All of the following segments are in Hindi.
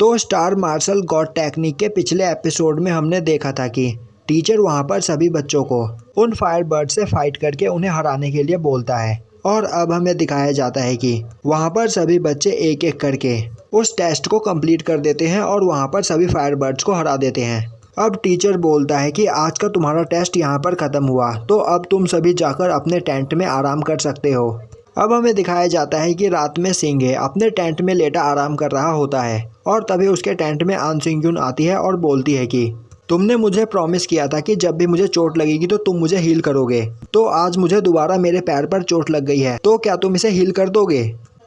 तो स्टार मार्शल गॉड टेक्निक के पिछले एपिसोड में हमने देखा था कि टीचर वहां पर सभी बच्चों को उन फायरबर्ड से फाइट करके उन्हें हराने के लिए बोलता है। और अब हमें दिखाया जाता है कि वहां पर सभी बच्चे एक एक करके उस टेस्ट को कंप्लीट कर देते हैं और वहां पर सभी फायरबर्ड्स को हरा देते हैं। अब टीचर बोलता है कि आज का तुम्हारा टेस्ट यहाँ पर ख़त्म हुआ, तो अब तुम सभी जाकर अपने टेंट में आराम कर सकते हो। अब हमें दिखाया जाता है कि रात में सिंघे अपने टेंट में लेटा आराम कर रहा होता है और तभी उसके टेंट में आन सिंग्युन आती है और बोलती है कि तुमने मुझे प्रॉमिस किया था कि जब भी मुझे चोट लगेगी तो तुम मुझे हील करोगे। तो आज मुझे दोबारा मेरे पैर पर चोट लग गई है, तो क्या तुम इसे हील कर दोगे?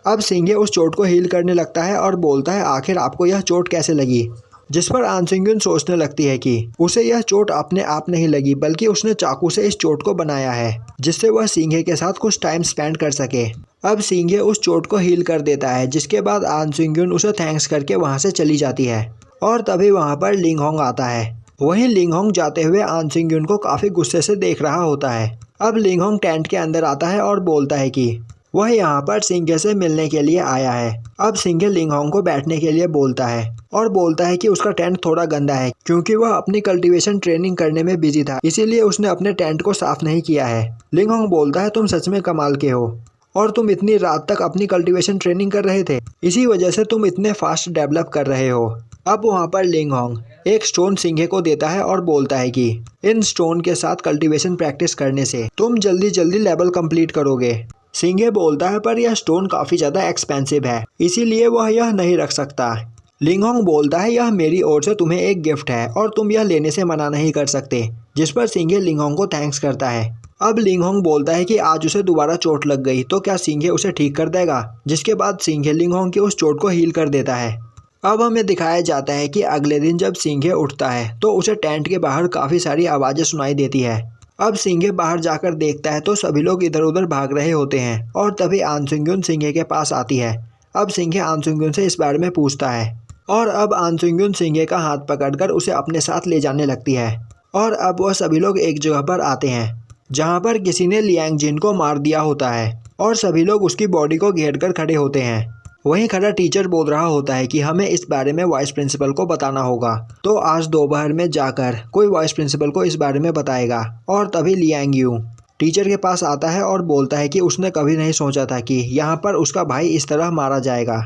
अब सिंघे उस चोट को हील करने लगता है और बोलता है आखिर आपको यह चोट कैसे लगी? जिस पर आन सिंग्युन सोचने लगती है कि उसे यह चोट अपने आप नहीं लगी, बल्कि उसने चाकू से इस चोट को बनाया है जिससे वह सिंघे के साथ कुछ टाइम स्पेंड कर सके। अब सिंघे उस चोट को हील कर देता है, जिसके बाद आन सिंग्युन उसे थैंक्स करके वहां से चली जाती है। और तभी वहां पर लिंग होंग आता है। वहीं लिंग होंग जाते हुए आन सिंग्युन को काफी गुस्से से देख रहा होता है। अब लिंग होंग टेंट के अंदर आता है और बोलता है कि वह यहाँ पर सिंघे से मिलने के लिए आया है। अब सिंघे लिंग होंग को बैठने के लिए बोलता है और बोलता है कि उसका टेंट थोड़ा गंदा है, क्योंकि वह अपनी कल्टीवेशन ट्रेनिंग करने में बिजी था, इसीलिए उसने अपने टेंट को साफ नहीं किया है। लिंग होंग बोलता है तुम सच में कमाल के हो, और तुम इतनी रात तक अपनी कल्टीवेशन ट्रेनिंग कर रहे थे, इसी वजह से तुम इतने फास्ट डेवलप कर रहे हो। अब वहाँ पर लिंग होंग एक स्टोन सिंघे को देता है और बोलता है कि इन स्टोन के साथ कल्टीवेशन प्रैक्टिस करने से तुम जल्दी जल्दी लेवल कंप्लीट करोगे। सिंघे बोलता है पर यह स्टोन काफी ज्यादा एक्सपेंसिव है, इसीलिए वह यह नहीं रख सकता। लिंग होंग बोलता है यह मेरी ओर से तुम्हें एक गिफ्ट है और तुम यह लेने से मना नहीं कर सकते, जिस पर सिंघे लिंग होंग को थैंक्स करता है। अब लिंग होंग बोलता है कि आज उसे दोबारा चोट लग गई, तो क्या सिंघे उसे ठीक कर देगा? जिसके बाद सिंघे लिंग होंग की उस चोट को हील कर देता है। अब हमें दिखाया जाता है कि अगले दिन जब सिंघे उठता है तो उसे टेंट के बाहर काफी सारी आवाजें सुनाई देती है। अब सिंघे बाहर जाकर देखता है तो सभी लोग इधर उधर भाग रहे होते हैं और तभी आन सिंग्युन सिंघे के पास आती है। अब सिंघे आन सिंग्युन से इस बारे में पूछता है और अब आन सिंग्युन सिंघे का हाथ पकड़कर उसे अपने साथ ले जाने लगती है। और अब वह सभी लोग एक जगह पर आते हैं जहाँ पर किसी ने लियांग जिन को मार दिया होता है और सभी लोग उसकी बॉडी को घेर कर खड़े होते हैं। वहीं खड़ा टीचर बोल रहा होता है कि हमें इस बारे में वाइस प्रिंसिपल को बताना होगा, तो आज दोपहर में जाकर कोई वाइस प्रिंसिपल को इस बारे में बताएगा। और तभी लियांग यू टीचर के पास आता है और बोलता है कि उसने कभी नहीं सोचा था कि यहाँ पर उसका भाई इस तरह मारा जाएगा,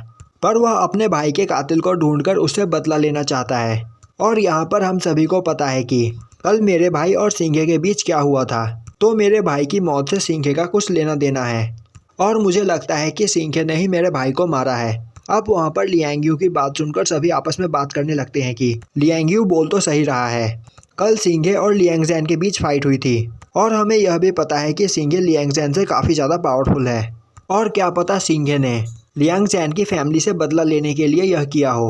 पर वह अपने भाई के कातिल को ढूंढकर उससे बदला लेना चाहता है। और यहाँ पर हम सभी को पता है कि कल मेरे भाई और सिंघे के बीच क्या हुआ था, तो मेरे भाई की मौत से सिंघे का कुछ लेना देना है और मुझे लगता है कि सिंघे ने ही मेरे भाई को मारा है। अब वहाँ पर लियांग यू की बात सुनकर सभी आपस में बात करने लगते हैं कि लियांग यू बोल तो सही रहा है, कल सिंघे और लियांग जैन के बीच फाइट हुई थी और हमें यह भी पता है कि सिंघे लियांग जैन से काफ़ी ज़्यादा पावरफुल है, और क्या पता सिंघे ने लियांग जैन की फैमिली से बदला लेने के लिए यह किया हो।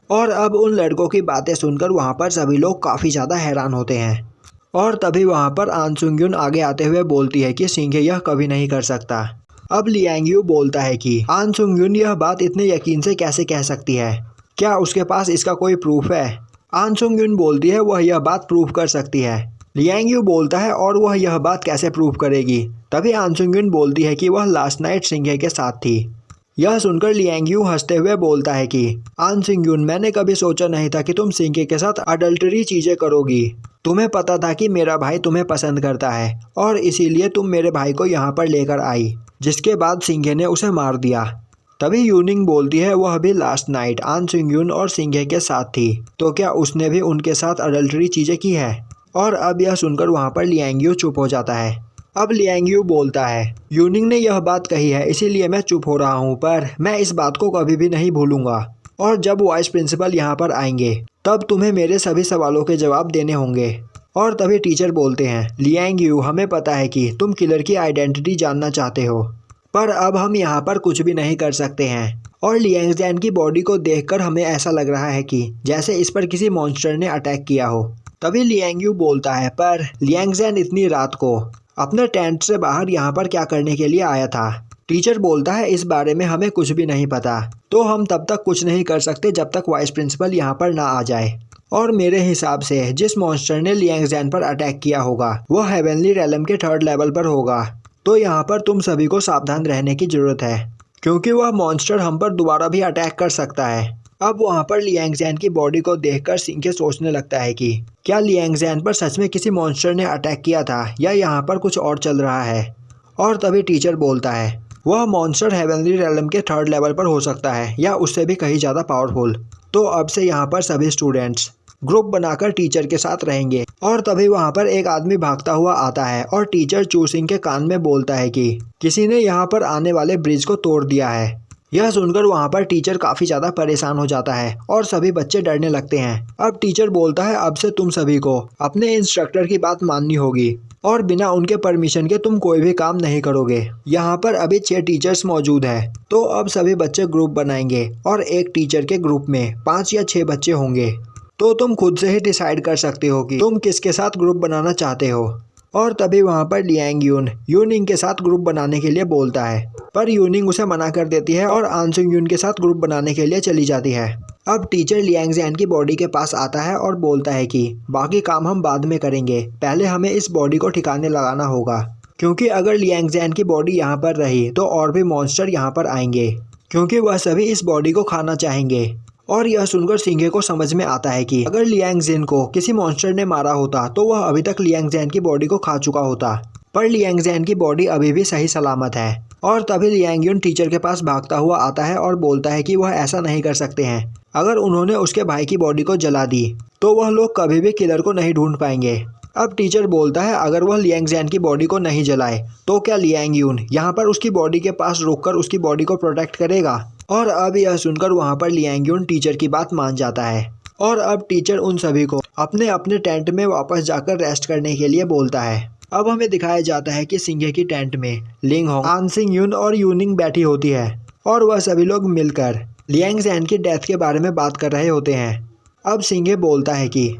और अब उन लड़कों की बातें सुनकर वहाँ पर सभी लोग काफ़ी ज़्यादा हैरान होते हैं। और तभी वहाँ पर आन सिंग्युन आगे आते हुए बोलती है कि सिंघे यह कभी नहीं कर सकता। अब लियांग यू बोलता है कि आन सिंग्युन यह बात इतने यकीन से कैसे कह सकती है, क्या उसके पास इसका कोई प्रूफ है? आन सिंग्युन बोलती है वह यह बात प्रूफ कर सकती है। लियांग यू बोलता है और वह यह बात कैसे प्रूफ करेगी? तभी आन सिंग्युन बोलती है कि वह लास्ट नाइट सिंघे के साथ थी। यह सुनकर लियांग यू हंसते हुए बोलता है कि आन सिंग्युन मैंने कभी सोचा नहीं था कि तुम सिंघे के साथ अडल्टरी चीजें करोगी। तुम्हें पता था कि मेरा भाई तुम्हें पसंद करता है और इसीलिए तुम मेरे भाई को यहाँ पर लेकर आई, जिसके बाद सिंघे ने उसे मार दिया। तभी यूनिंग बोलती है वह भी लास्ट नाइट आन सिंग्युन और सिंघे के साथ थी, तो क्या उसने भी उनके साथ अडल्टरी चीजें की है? और अब यह सुनकर वहाँ पर लियांग यू चुप हो जाता है। अब लियांग यू बोलता है यूनिंग ने यह बात कही है इसीलिए मैं चुप हो रहा हूँ, पर मैं इस बात को कभी भी नहीं भूलूंगा, और जब वाइस प्रिंसिपल यहाँ पर आएंगे तब तुम्हें मेरे सभी सवालों के जवाब देने होंगे। और तभी टीचर बोलते हैं लियांग यू हमें पता है कि तुम किलर की आइडेंटिटी जानना चाहते हो, पर अब हम यहाँ पर कुछ भी नहीं कर सकते हैं। और लियांग जैन की बॉडी को देखकर हमें ऐसा लग रहा है कि जैसे इस पर किसी मॉन्स्टर ने अटैक किया हो। तभी लियांग यू बोलता है पर लियांग जैन इतनी रात को अपने टेंट से बाहर यहाँ पर क्या करने के लिए आया था? टीचर बोलता है इस बारे में हमें कुछ भी नहीं पता, तो हम तब तक कुछ नहीं कर सकते जब तक वाइस प्रिंसिपल यहाँ पर ना आ जाए। और मेरे हिसाब से जिस मॉन्स्टर ने लियांग जैन पर अटैक किया होगा वह हेवनली रेलम के 3rd लेवल पर होगा, तो यहाँ पर तुम सभी को सावधान रहने की जरूरत है, क्योंकि वह मॉन्स्टर हम पर दोबारा भी अटैक कर सकता है। अब वहाँ पर लियांग जैन की बॉडी को देखकर सिंघे सोचने लगता है कि क्या लियांग जैन पर सच में किसी मॉन्स्टर ने अटैक किया था या यहाँ पर कुछ और चल रहा है। और तभी टीचर बोलता है वह मॉन्स्टर हेवनली रेलम के 3rd लेवल पर हो सकता है या उससे भी कहीं ज़्यादा पावरफुल। तो अब से यहाँ पर सभी स्टूडेंट्स ग्रुप बनाकर टीचर के साथ रहेंगे। और तभी वहाँ पर एक आदमी भागता हुआ आता है और टीचर चूसिंग के कान में बोलता है कि किसी ने यहाँ पर आने वाले ब्रिज को तोड़ दिया है। यह सुनकर वहाँ पर टीचर काफ़ी ज़्यादा परेशान हो जाता है और सभी बच्चे डरने लगते हैं। अब टीचर बोलता है अब से तुम सभी को अपने इंस्ट्रक्टर की बात माननी होगी और बिना उनके परमिशन के तुम कोई भी काम नहीं करोगे। यहाँ पर अभी 6 टीचर्स मौजूद है। तो अब सभी बच्चे ग्रुप बनाएंगे और एक टीचर के ग्रुप में 5 या 6 बच्चे होंगे। तो तुम खुद से ही डिसाइड कर सकते हो कि तुम किसके साथ ग्रुप बनाना चाहते हो। और तभी वहाँ पर लियांग यूनिंग के साथ ग्रुप बनाने के लिए बोलता है, पर यूनिंग उसे मना कर देती है और आंसुंग यून के साथ ग्रुप बनाने के लिए चली जाती है। अब टीचर लियांग जैन की बॉडी के पास आता है और बोलता है कि बाकी काम हम बाद में करेंगे, पहले हमें इस बॉडी को ठिकाने लगाना होगा, क्योंकि अगर लियांग जैन की बॉडी यहाँ पर रही तो और भी मॉन्स्टर यहाँ पर आएंगे, क्योंकि वह सभी इस बॉडी को खाना चाहेंगे। और यह सुनकर सिंघे को समझ में आता है कि अगर लियांग जैन को किसी मॉन्स्टर ने मारा होता तो वह अभी तक लियांग जैन की बॉडी को खा चुका होता, पर लियांग जैन की बॉडी अभी भी सही सलामत है। और तभी लियांग यून टीचर के पास भागता हुआ आता है और बोलता है कि वह ऐसा नहीं कर सकते हैं। अगर उन्होंने उसके भाई की बॉडी को जला दी तो वह लोग कभी भी किलर को नहीं ढूंढ पाएंगे। अब टीचर बोलता है अगर वह लियांग जैन की बॉडी को नहीं जलाए तो क्या लियांग यून यहाँ पर उसकी बॉडी के पास रुककर उसकी बॉडी को प्रोटेक्ट करेगा। और अब यह सुनकर वहाँ पर लियांग यून टीचर की बात मान जाता है और अब टीचर उन सभी को अपने अपने टेंट में वापस जाकर रेस्ट करने के लिए बोलता है। अब हमें दिखाया जाता है कि सिंघे की टेंट में लिंग होंग, आंसिंग यून और यूनिंग बैठी होती है और वह सभी लोग मिलकर लियांग जैन की डेथ के बारे में बात कर रहे होते हैं। अब सिंघे बोलता है कि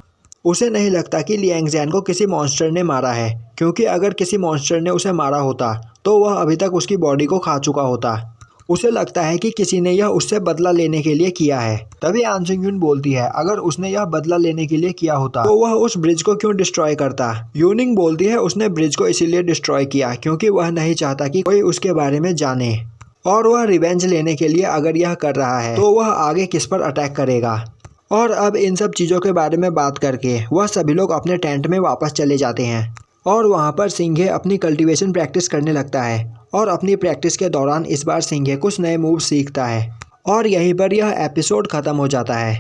उसे नहीं लगता कि लियांग जैन को किसी मॉन्स्टर ने मारा है, क्योंकि अगर किसी मॉन्स्टर ने उसे मारा होता तो वह अभी तक उसकी बॉडी को खा चुका होता। उसे लगता है कि किसी ने यह उससे बदला लेने के लिए किया है। तभी आंसुंग यून बोलती है अगर उसने यह बदला लेने के लिए किया होता तो वह उस ब्रिज को क्यों डिस्ट्रॉय करता। यूनिंग बोलती है उसने ब्रिज को इसीलिए डिस्ट्रॉय किया क्योंकि वह नहीं चाहता कि कोई उसके बारे में जाने, और वह रिवेंज लेने के लिए अगर यह कर रहा है तो वह आगे किस पर अटैक करेगा। और अब इन सब चीज़ों के बारे में बात करके वह सभी लोग अपने टेंट में वापस चले जाते हैं और वहाँ पर सिंघे अपनी कल्टीवेशन प्रैक्टिस करने लगता है। और अपनी प्रैक्टिस के दौरान इस बार सिंघे कुछ नए मूव सीखता है और यहीं पर यह एपिसोड ख़त्म हो जाता है।